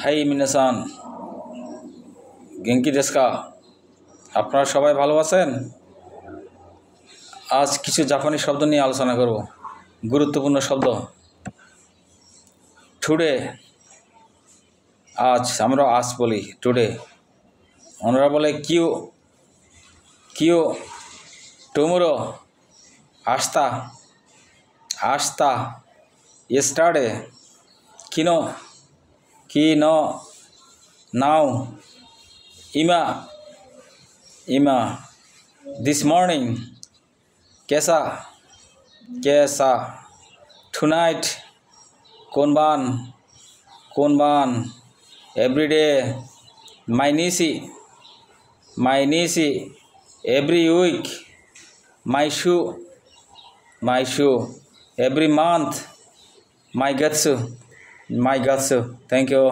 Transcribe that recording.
High মিনাসান গেঙ্কি দেশকা আপনারা সবাই ভালো আছেন। আজ কিছু জাপানি শব্দ নিয়ে আলোচনা করব, গুরুত্বপূর্ণ শব্দ। টুডে, আজ, আমরা আজ বলি টুডে। ওনারা বলে কিউ কিউ, টুমোরো, আস্তা আস্তা, ইয়েস্টারডে, কিনো কিনো, নাও, ইমা ইমা, দিস মর্নিং, কেসা কেসা, টুনাইট, কোনবান কোনবান, এভরিডে, মাইনিসি এভরি উইক, মাই শু, এভরি মান্থ, মাই গাৎসু। Thank you.